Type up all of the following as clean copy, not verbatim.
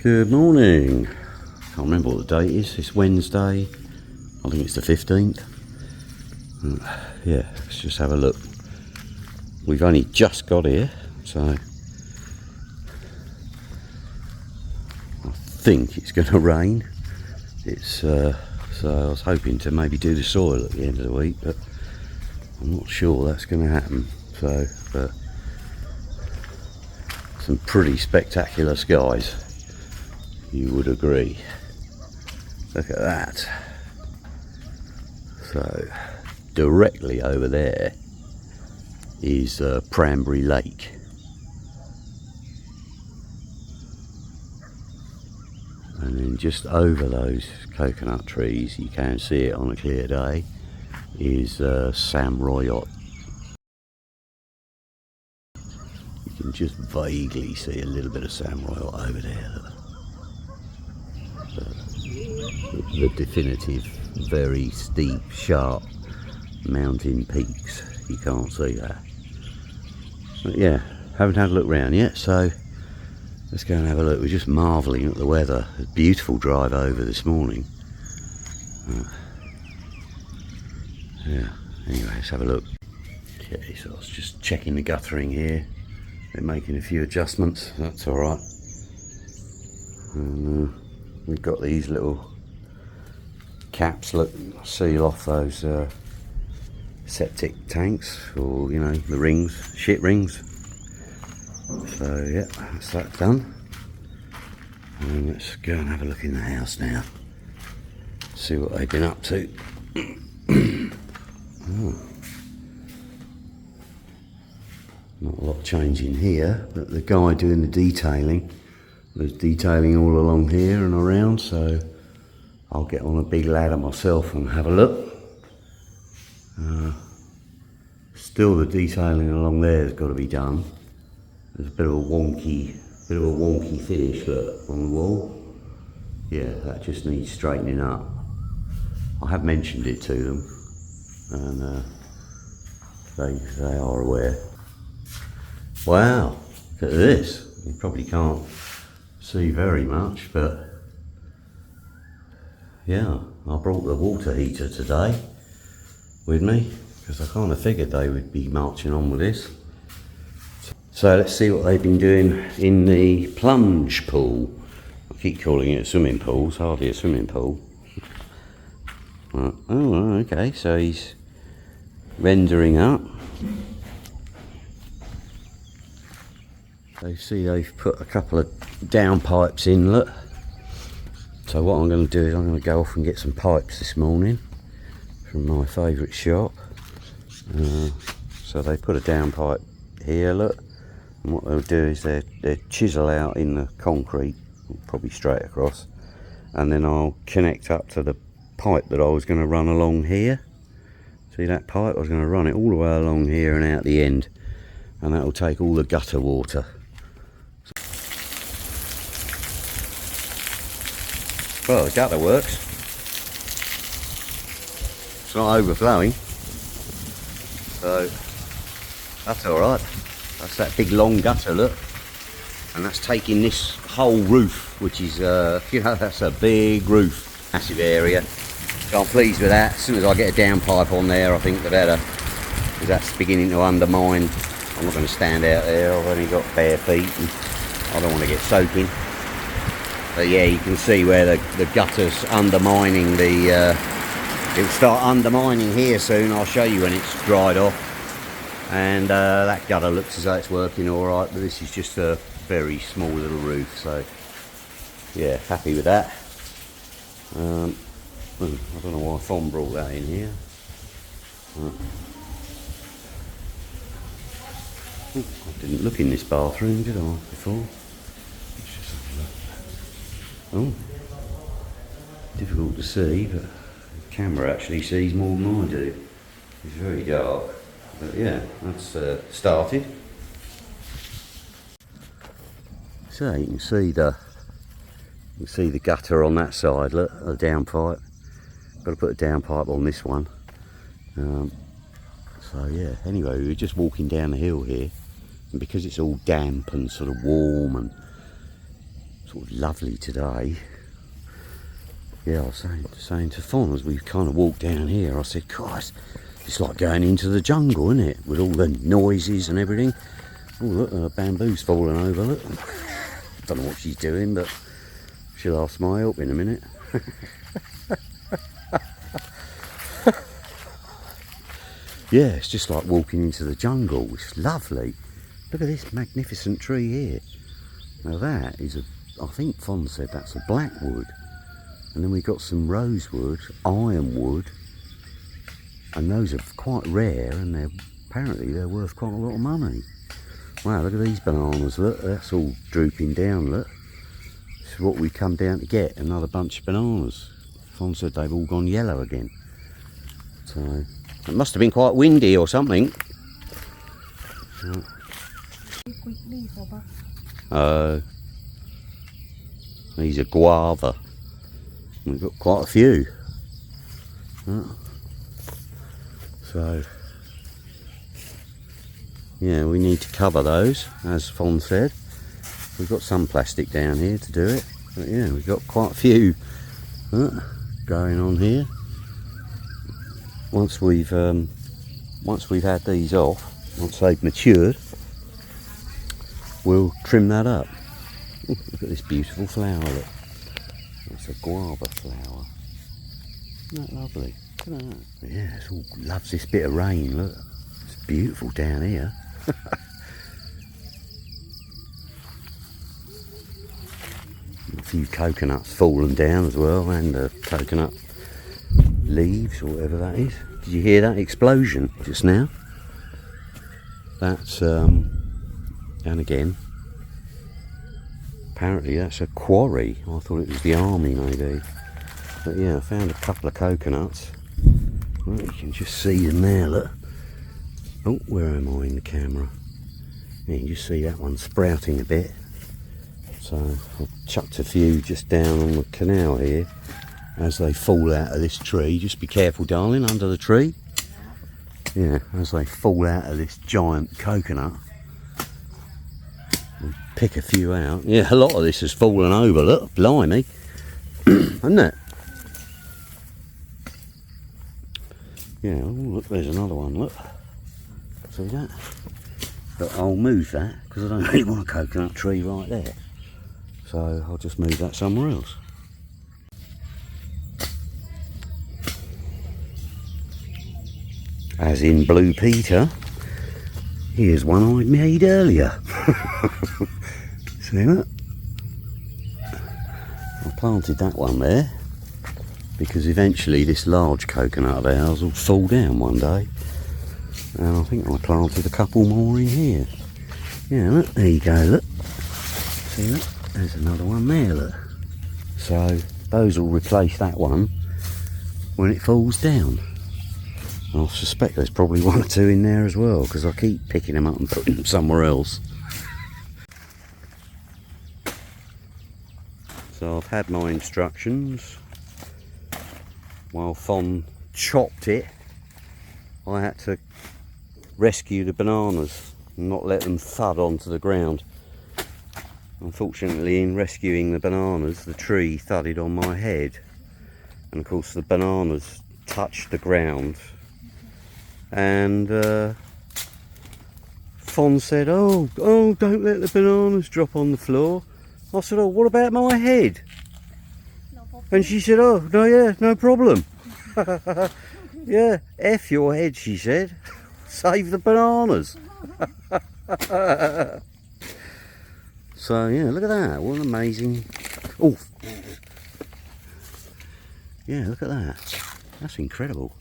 Good morning. Can't remember what the date is. It's Wednesday. I think it's the 15th. Yeah, let's just have a look. We've only just got here, so I think it's going to rain. So I was hoping to maybe do the soil at the end of the week, but I'm not sure that's going to happen. So, but some pretty spectacular skies, you would agree. Look at that. So directly over there is Cranberry Lake. And then just over those coconut trees, you can see it on a clear day, is Sam Royot. You can just vaguely see a little bit of Sam Royot over there. The definitive, very steep, sharp mountain peaks. You can't see that. But yeah, haven't had a look round yet, so let's go and have a look. We're just marvelling at the weather. A beautiful drive over this morning. Yeah, anyway, let's have a look. Okay, so I was just checking the guttering here. They're making a few adjustments, that's alright. And we've got these little caps that seal off those septic tanks, or you know, the rings, shit rings. So yeah, that's that done. And let's go and have a look in the house now, see what they've been up to. Oh. Not a lot changing here, but the guy doing the detailing was detailing all along here and around, so I'll get on a big ladder myself and have a look. Still the detailing along there has got to be done. There's a bit of a wonky finish look on the wall. Yeah, that just needs straightening up. I have mentioned it to them, and they are aware. Wow, look at this. You probably can't see very much, but yeah, I brought the water heater today with me because I kind of figured they would be marching on with this. So let's see what they've been doing in the Plunge pool. I keep calling it a swimming pool, it's hardly a swimming pool. Oh, okay, so he's rendering up. So you see they've put a couple of downpipes inlet. So what I'm going to do is I'm going to go off and get some pipes this morning from my favourite shop. So they put a downpipe here, look. And what they'll do is they'll chisel out in the concrete, probably straight across. And then I'll connect up to the pipe that I was going to run along here. See that pipe? I was going to run it all the way along here and out the end. And that will take all the gutter water. Well, the gutter works. It's not overflowing, so that's alright. That's that big long gutter, look. And that's taking this whole roof, which is, you know, that's a big roof, massive area. So I'm pleased with that. As soon as I get a downpipe on there, I think the better, because that's beginning to undermine. I'm not going to stand out there, I've only got bare feet and I don't want to get soaking. But yeah, you can see where the gutter's undermining the, it'll start undermining here soon. I'll show you when it's dried off. And that gutter looks as though it's working alright, but this is just a very small little roof, so yeah, happy with that. I don't know why Fon brought that in here. I didn't look in this bathroom, did I, before? Oh, difficult to see, but the camera actually sees more than I do. It's very dark, but yeah, that's started. So you can see the gutter on that side. Look, a downpipe. Got to put a downpipe on this one. So yeah. Anyway, we were just walking down the hill here, and because it's all damp and sort of warm and sort of lovely today. Yeah, I was saying to Fon as we kind of walked down here, I said, Christ, it's like going into the jungle, isn't it? With all the noises and everything. Oh, look, the bamboo's falling over, look. Don't know what she's doing, but she'll ask my help in a minute. Yeah, it's just like walking into the jungle. It's lovely. Look at this magnificent tree here. Now that is I think Fon said that's a blackwood. And then we've got some rosewood, ironwood, and those are quite rare, and apparently they're worth quite a lot of money. Wow, look at these bananas, look, that's all drooping down, look. This is what we come down to get, another bunch of bananas. Fon said they've all gone yellow again. So, it must have been quite windy or something. These are guava. We've got quite a few. So, yeah, we need to cover those, as Fon said. We've got some plastic down here to do it, but yeah, we've got quite a few going on here. Once we've had these off, once they've matured, we'll trim that up. Ooh, look at this beautiful flower, look. It's a guava flower. Isn't that lovely? Look at that. Yeah, it all loves this bit of rain, look. It's beautiful down here. A few coconuts fallen down as well, and coconut leaves, or whatever that is. Did you hear that explosion just now? That's, and again, apparently that's a quarry. I thought it was the army maybe. But yeah, I found a couple of coconuts. Well, you can just see them there, look. Oh, where am I in the camera? Yeah, you can just see that one sprouting a bit. So I've chucked a few just down on the canal here as they fall out of this tree. Just be careful, darling, under the tree. Yeah, as they fall out of this giant coconut. We'll pick a few out. Yeah, a lot of this has fallen over, look, blimey. Isn't it? Yeah, oh, look, there's another one, look. See that? But I'll move that because I don't really want a coconut tree right there. So I'll just move that somewhere else. As in Blue Peter, here's one I made earlier. See that? I planted that one there because eventually this large coconut of ours will fall down one day. And I think I planted a couple more in here. Yeah, look, there you go, look. See that? There's another one there, look. So those will replace that one when it falls down. I suspect there's probably one or two in there as well, because I keep picking them up and putting them somewhere else. So I've had my instructions. While Fon chopped it, I had to rescue the bananas and not let them thud onto the ground. Unfortunately, in rescuing the bananas, the tree thudded on my head, and of course the bananas touched the ground. And Fon said, oh, don't let the bananas drop on the floor. I said, oh, what about my head? No problem. And she said, oh, no, yeah, no problem. Yeah, F your head, she said. Save the bananas. So, yeah, look at that. What an amazing... Oh! Yeah, look at that. That's incredible.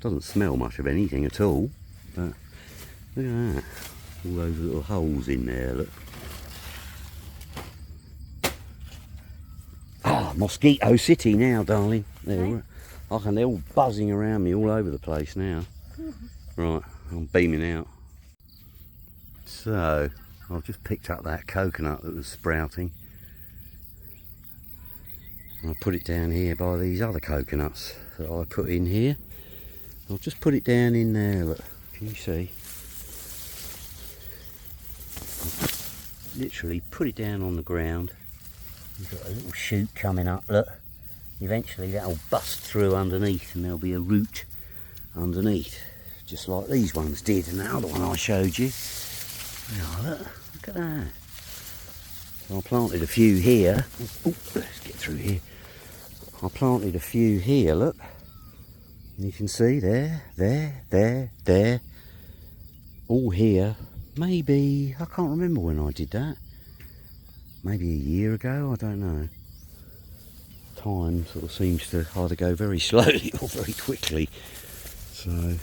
Doesn't smell much of anything at all, but look at that. All those little holes in there, look. Ah, Mosquito City now, darling. They're all buzzing around me all over the place now. Right, I'm beaming out. So, I've just picked up that coconut that was sprouting. I'll put it down here by these other coconuts that I put in here. I'll just put it down in there, look, can you see? literally put it down on the ground. You've got a little shoot coming up, look. Eventually that'll bust through underneath and there'll be a root underneath, just like these ones did, and that other one I showed you. Oh, look at that. So I planted a few here. Oh, let's get through here. I planted a few here, look. And you can see there, all here. Maybe, I can't remember when I did that. Maybe a year ago, I don't know. Time sort of seems to either go very slowly or very quickly. So,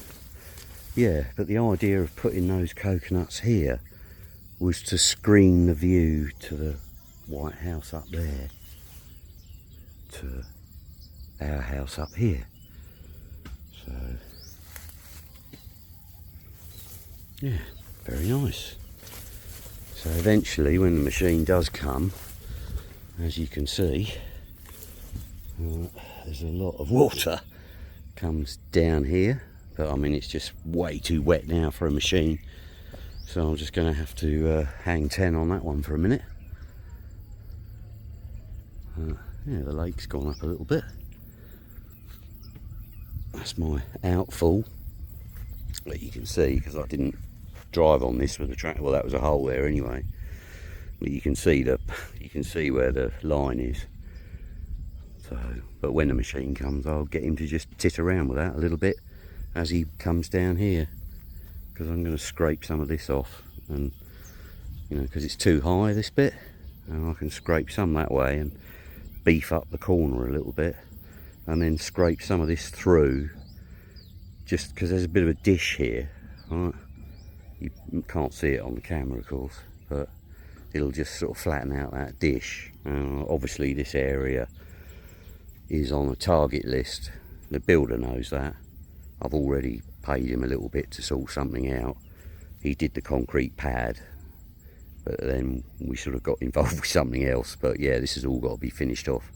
yeah, but the idea of putting those coconuts here was to screen the view to the White House up there, to our house up here. So, yeah, very nice. So eventually, when the machine does come, as you can see, there's a lot of water comes down here, but I mean it's just way too wet now for a machine, so I'm just going to have to hang 10 on that one for a minute. Yeah, the lake's gone up a little bit. That's my outfall that you can see, because I didn't drive on this with the track. Well, that was a hole there anyway, but you can see where the line is. So, but when the machine comes, I'll get him to just tit around with that a little bit as he comes down here, because I'm going to scrape some of this off, and you know, because it's too high, this bit, and I can scrape some that way and beef up the corner a little bit, and then scrape some of this through, just because there's a bit of a dish here, right? You can't see it on the camera, of course, but it'll just sort of flatten out that dish. Obviously this area is on a target list. The builder knows that. I've already paid him a little bit to sort something out. He did the concrete pad, but then we sort of got involved with something else. But yeah, this has all got to be finished off.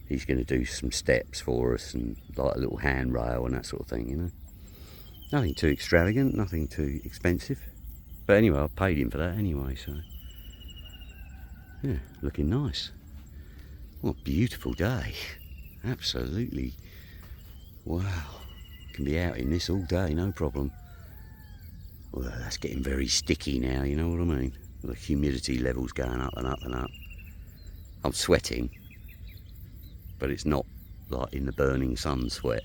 He's going to do some steps for us and like a little handrail and that sort of thing, you know. Nothing too extravagant, nothing too expensive. But anyway, I paid him for that anyway, so yeah, looking nice. What a beautiful day. Absolutely. Wow. Can be out in this all day, no problem. Well, that's getting very sticky now, you know what I mean? The humidity level's going up and up and up. I'm sweating, but it's not like in the burning sun sweat.